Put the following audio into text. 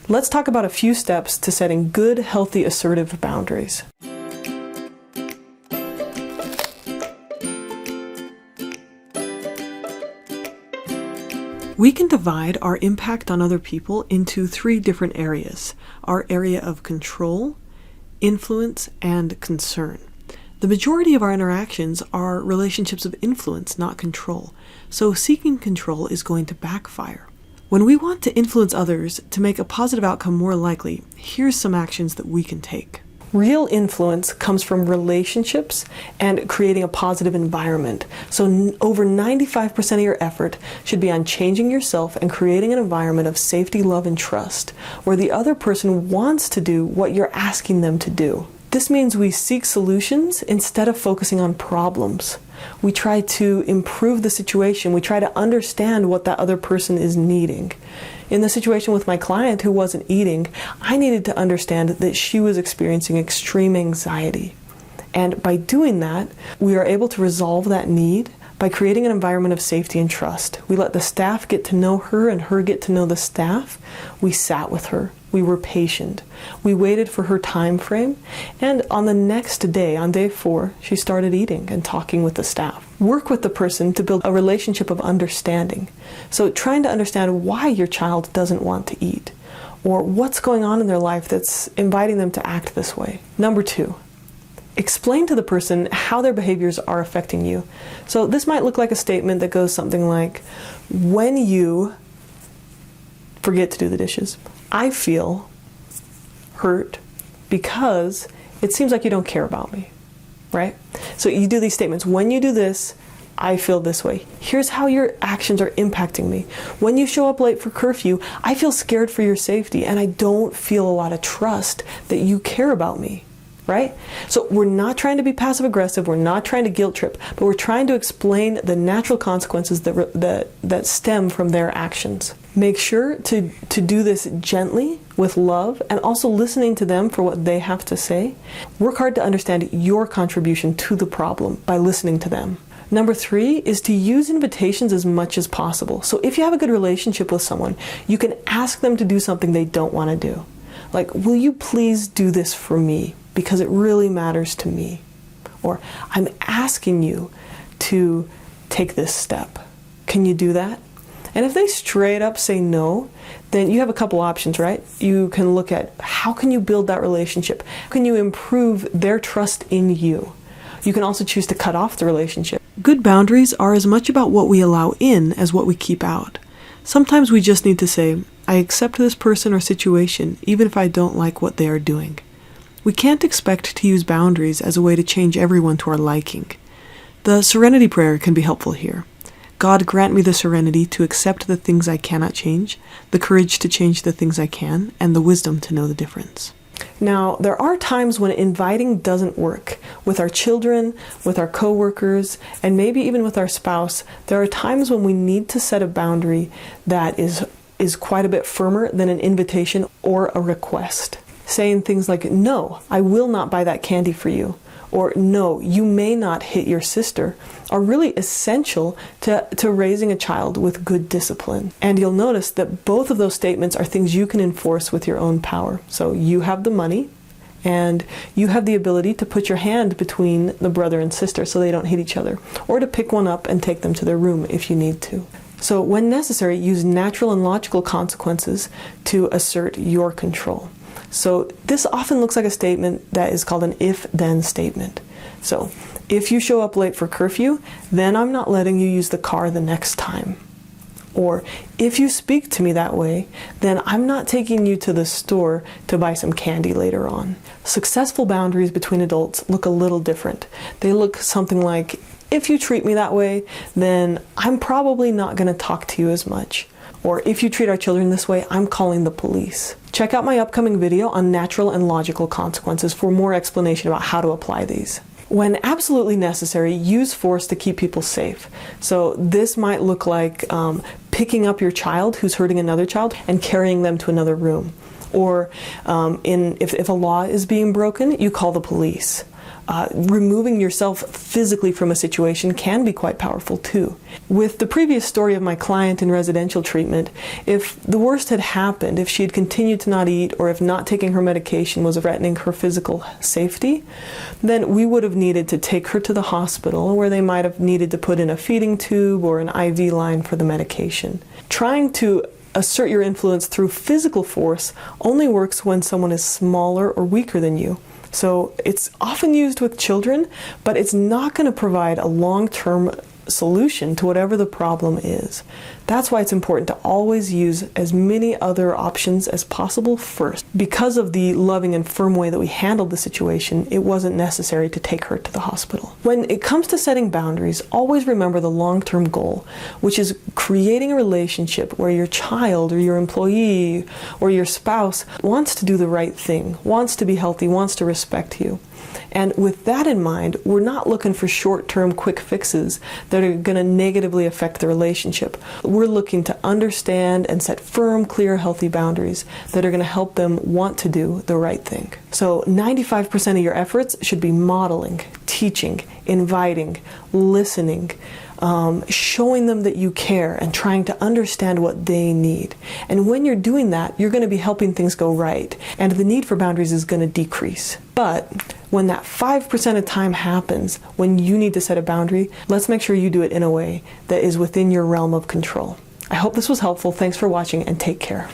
Let's talk about a few steps to setting good, healthy, assertive boundaries. We can divide our impact on other people into 3 different areas: our area of control, influence, and concern. The majority of our interactions are relationships of influence, not control, so seeking control is going to backfire. When we want to influence others to make a positive outcome more likely, here's some actions that we can take. Real influence comes from relationships and creating a positive environment. So over 95% of your effort should be on changing yourself and creating an environment of safety, love, and trust, where the other person wants to do what you're asking them to do. This means we seek solutions instead of focusing on problems. We try to improve the situation. We try to understand what that other person is needing. In the situation with my client who wasn't eating, I needed to understand that she was experiencing extreme anxiety. And by doing that, we are able to resolve that need by creating an environment of safety and trust. We let the staff get to know her and her get to know the staff. We sat with her. We were patient. We waited for her time frame. And on the next day, on day 4, she started eating and talking with the staff. Work with the person to build a relationship of understanding. So trying to understand why your child doesn't want to eat, or what's going on in their life that's inviting them to act this way. Number 2, explain to the person how their behaviors are affecting you. So this might look like a statement that goes something like, when you forget to do the dishes, I feel hurt because it seems like you don't care about me, right? So you do these statements. When you do this, I feel this way. Here's how your actions are impacting me. When you show up late for curfew, I feel scared for your safety and I don't feel a lot of trust that you care about me. Right? So we're not trying to be passive aggressive, we're not trying to guilt trip, but we're trying to explain the natural consequences that stem from their actions. Make sure to do this gently, with love, and also listening to them for what they have to say. Work hard to understand your contribution to the problem by listening to them. Number 3 is to use invitations as much as possible. So if you have a good relationship with someone, you can ask them to do something they don't want to do. Like, will you please do this for me? Because it really matters to me. Or, I'm asking you to take this step. Can you do that? And if they straight up say no, then you have a couple options, right? You can look at how can you build that relationship? How can you improve their trust in you? You can also choose to cut off the relationship. Good boundaries are as much about what we allow in as what we keep out. Sometimes we just need to say, I accept this person or situation, even if I don't like what they are doing. We can't expect to use boundaries as a way to change everyone to our liking. The serenity prayer can be helpful here. God, grant me the serenity to accept the things I cannot change, the courage to change the things I can, and the wisdom to know the difference. Now, there are times when inviting doesn't work. With our children, with our coworkers, and maybe even with our spouse, there are times when we need to set a boundary that is quite a bit firmer than an invitation or a request. Saying things like, no, I will not buy that candy for you, or no, you may not hit your sister, are really essential to raising a child with good discipline. And you'll notice that both of those statements are things you can enforce with your own power. So you have the money, and you have the ability to put your hand between the brother and sister so they don't hit each other, or to pick one up and take them to their room if you need to. So when necessary, use natural and logical consequences to assert your control. So this often looks like a statement that is called an if-then statement. So if you show up late for curfew, then I'm not letting you use the car the next time. Or if you speak to me that way, then I'm not taking you to the store to buy some candy later on. Successful boundaries between adults look a little different. They look something like, if you treat me that way, then I'm probably not going to talk to you as much. Or if you treat our children this way, I'm calling the police. Check out my upcoming video on natural and logical consequences for more explanation about how to apply these. When absolutely necessary, use force to keep people safe. So this might look like picking up your child who's hurting another child and carrying them to another room. Or if a law is being broken, you call the police. Removing yourself physically from a situation can be quite powerful too. With the previous story of my client in residential treatment, if the worst had happened, if she had continued to not eat, or if not taking her medication was threatening her physical safety, then we would have needed to take her to the hospital, where they might have needed to put in a feeding tube or an IV line for the medication. Trying to assert your influence through physical force only works when someone is smaller or weaker than you. So it's often used with children, but it's not going to provide a long-term solution to whatever the problem is. That's why it's important to always use as many other options as possible first. Because of the loving and firm way that we handled the situation, it wasn't necessary to take her to the hospital. When it comes to setting boundaries, always remember the long-term goal, which is creating a relationship where your child or your employee or your spouse wants to do the right thing, wants to be healthy, wants to respect you. And with that in mind, we're not looking for short-term quick fixes that are going to negatively affect the relationship. We're looking to understand and set firm, clear, healthy boundaries that are going to help them want to do the right thing. So 95% of your efforts should be modeling, teaching, inviting, listening, showing them that you care and trying to understand what they need. And when you're doing that, you're going to be helping things go right, and the need for boundaries is going to decrease. But when that 5% of time happens, when you need to set a boundary, let's make sure you do it in a way that is within your realm of control. I hope this was helpful. Thanks for watching, and take care.